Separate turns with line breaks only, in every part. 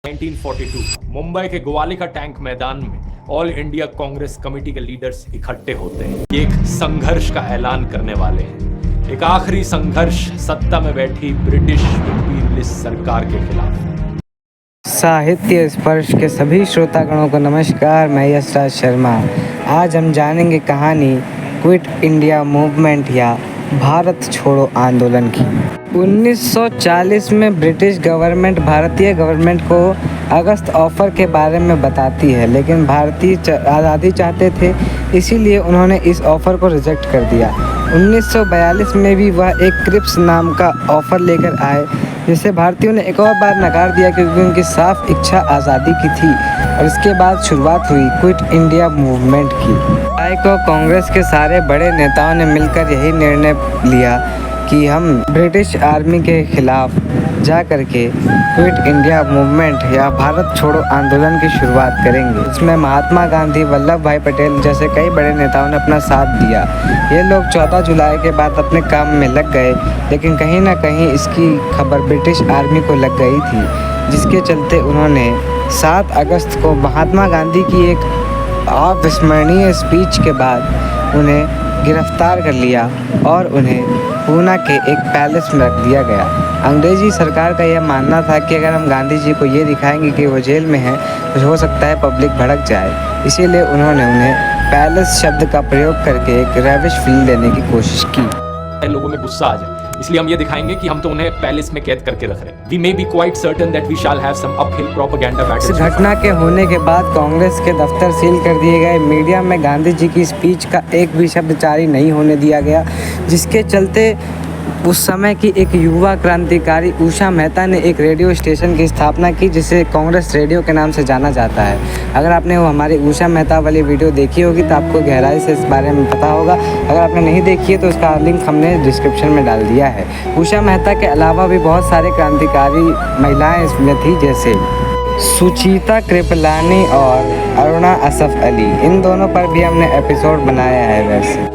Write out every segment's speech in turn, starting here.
1942 मुंबई के ग्वालियर का टैंक मैदान में ऑल इंडिया कांग्रेस कमेटी के लीडर्स इकट्ठे होते हैं। ये एक संघर्ष का ऐलान करने वाले हैं, एक आखिरी संघर्ष सत्ता में बैठी ब्रिटिश इंपीरियलिस्ट सरकार के खिलाफ।
साहित्य स्पर्श के सभी श्रोतागणों को नमस्कार। मैं यशराज शर्मा। आज हम जानेंगे कहानी क्विट इंडिया मूवमेंट या भारत छोड़ो आंदोलन की। 1940 में ब्रिटिश गवर्नमेंट भारतीय गवर्नमेंट को अगस्त ऑफर के बारे में बताती है, लेकिन भारतीय आज़ादी चाहते थे, इसीलिए उन्होंने इस ऑफ़र को रिजेक्ट कर दिया। 1942 में भी वह एक क्रिप्स नाम का ऑफ़र लेकर आए, जिसे भारतीयों ने एक और बार नकार दिया क्योंकि उनकी साफ इच्छा आज़ादी की थी। और इसके बाद शुरुआत हुई क्विट इंडिया मूवमेंट की। जुलाई को कांग्रेस के सारे बड़े नेताओं ने मिलकर यही निर्णय लिया कि हम ब्रिटिश आर्मी के खिलाफ जा कर के क्विट इंडिया मूवमेंट या भारत छोड़ो आंदोलन की शुरुआत करेंगे। इसमें महात्मा गांधी, वल्लभ भाई पटेल जैसे कई बड़े नेताओं ने अपना साथ दिया। ये लोग 14 जुलाई के बाद अपने काम में लग गए, लेकिन कहीं ना कहीं इसकी खबर ब्रिटिश आर्मी को लग गई थी, जिसके चलते उन्होंने 7 अगस्त को महात्मा गांधी की एक अविस्मरणीय स्पीच के बाद उन्हें गिरफ्तार कर लिया और उन्हें पूना के एक पैलेस में रख दिया गया। अंग्रेज़ी सरकार का यह मानना था कि अगर हम गांधी जी को ये दिखाएंगे कि वो जेल में हैं, तो हो सकता है पब्लिक भड़क जाए, इसीलिए उन्होंने उन्हें पैलेस शब्द का प्रयोग करके एक रेविश फील देने की कोशिश की।
लोगों में गुस्सा आ जाए, इसलिए हम ये दिखाएंगे कि हम तो उन्हें पैलेस में कैद करके रख रहे हैं। We may be quite certain that we shall have some uphill propaganda battles.
इस घटना के होने के बाद कांग्रेस के दफ्तर सील कर दिए गए। मीडिया में गांधी जी की स्पीच का एक भी शब्द जारी नहीं होने दिया गया, जिसके चलते उस समय की एक युवा क्रांतिकारी उषा मेहता ने एक रेडियो स्टेशन की स्थापना की, जिसे कांग्रेस रेडियो के नाम से जाना जाता है। अगर आपने वो हमारी उषा मेहता वाली वीडियो देखी होगी तो आपको गहराई से इस बारे में पता होगा। अगर आपने नहीं देखी है तो उसका लिंक हमने डिस्क्रिप्शन में डाल दिया है। उषा मेहता के अलावा भी बहुत सारे क्रांतिकारी महिलाएँ इसमें थी, जैसे सुचेता कृपलानी और अरुणा असफ अली। इन दोनों पर भी हमने एपिसोड बनाया है। वैसे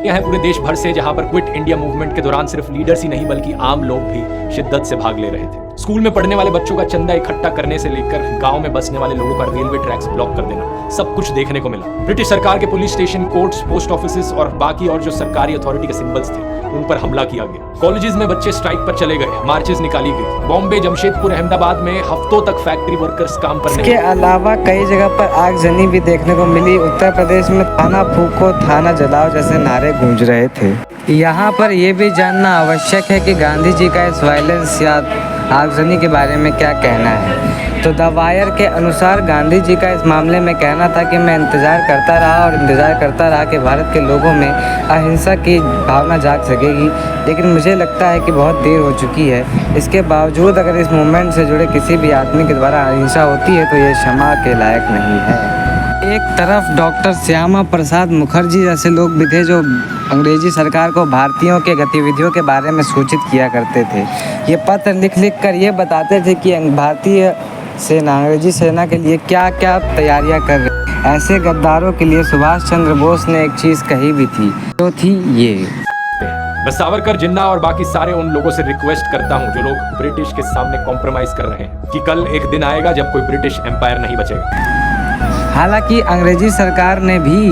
है पूरे देश भर से, जहां पर क्विट इंडिया मूवमेंट के दौरान सिर्फ लीडर्स ही नहीं बल्कि आम लोग भी शिद्दत से भाग ले रहे थे। स्कूल में पढ़ने वाले बच्चों का चंदा इकट्ठा करने से लेकर गांव में बसने वाले लोगों का रेलवे ट्रैक्स ब्लॉक कर देना, सब कुछ देखने को मिला। ब्रिटिश सरकार के police station, courts, post office और बाकी और जो सरकारी अथॉरिटी के सिंबल्स थे, उन पर हमला किया गया। कॉलेजेस में बच्चे स्ट्राइक पर चले गए, मार्चेस निकाली गई। बॉम्बे, जमशेदपुर, अहमदाबाद में हफ्तों तक फैक्ट्री वर्कर्स काम पर नहीं।
इसके अलावा कई जगह पर आगजनी भी देखने को मिली। उत्तर प्रदेश में थाना फूको, थाना जलाओ जैसे नारे गूंज रहे थे। यहाँ पर यह भी जानना आवश्यक है कि गांधी जी का इस वायलेंस या आगजनी के बारे में क्या कहना है। तो द वायर के अनुसार गांधी जी का इस मामले में कहना था कि मैं इंतज़ार करता रहा कि भारत के लोगों में अहिंसा की भावना जाग सकेगी, लेकिन मुझे लगता है कि बहुत देर हो चुकी है। इसके बावजूद अगर इस मूवमेंट से जुड़े किसी भी आदमी के द्वारा अहिंसा होती है तो ये क्षमा के लायक नहीं है। एक तरफ डॉक्टर श्यामा प्रसाद मुखर्जी जैसे लोग भी थे जो अंग्रेजी सरकार को भारतीयों के गतिविधियों के बारे में सूचित किया करते थे। ये पत्र लिख कर ये बताते थे कि भारतीय सेना अंग्रेजी सेना के लिए क्या क्या तैयारियां कर रही। ऐसे गद्दारों के लिए सुभाष चंद्र बोस ने एक चीज़ कही भी थी, जो थी ये।
मैं सावरकर, जिन्ना और बाकी सारे उन लोगों से रिक्वेस्ट करता हूं जो लोग ब्रिटिश के सामने कॉम्प्रोमाइज कर रहे हैं, कि कल एक दिन आएगा जब कोई ब्रिटिश एम्पायर नहीं बचेगा।
हालांकि अंग्रेजी सरकार ने भी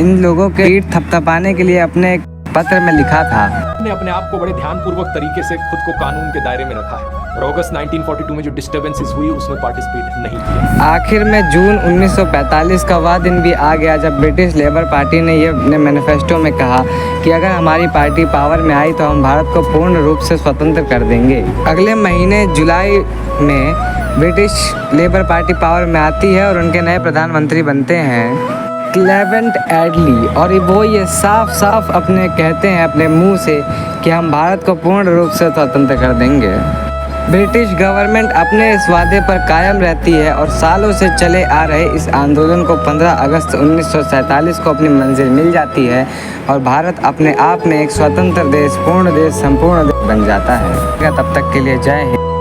इन लोगों के पीठ थपथपाने के लिए अपने एक पत्र में लिखा था।
ने अपने आप को बड़े ध्यानपूर्वक तरीके से खुद को कानून के दायरे में रखा है और अगस्त 1942 में जो डिस्टर्बेंसेस हुई उसमें पार्टिसिपेट नहीं किया।
आखिर में जून 1945 का वह दिन भी आ गया जब ब्रिटिश लेबर पार्टी ने ये अपने मैनिफेस्टो में कहा कि अगर हमारी पार्टी पावर में आई तो हम भारत को पूर्ण रूप से स्वतंत्र कर देंगे। अगले महीने जुलाई में ब्रिटिश लेबर पार्टी पावर में आती है और उनके नए प्रधानमंत्री बनते हैं क्लेवेंट एडली, और वो ये साफ साफ अपने कहते हैं अपने मुंह से कि हम भारत को पूर्ण रूप से स्वतंत्र कर देंगे। ब्रिटिश गवर्नमेंट अपने इस वादे पर कायम रहती है और सालों से चले आ रहे इस आंदोलन को 15 अगस्त 1947 को अपनी मंजिल मिल जाती है और भारत अपने आप में एक स्वतंत्र देश, पूर्ण देश, संपूर्ण देश बन जाता है। तब तक के लिए जय हिंद।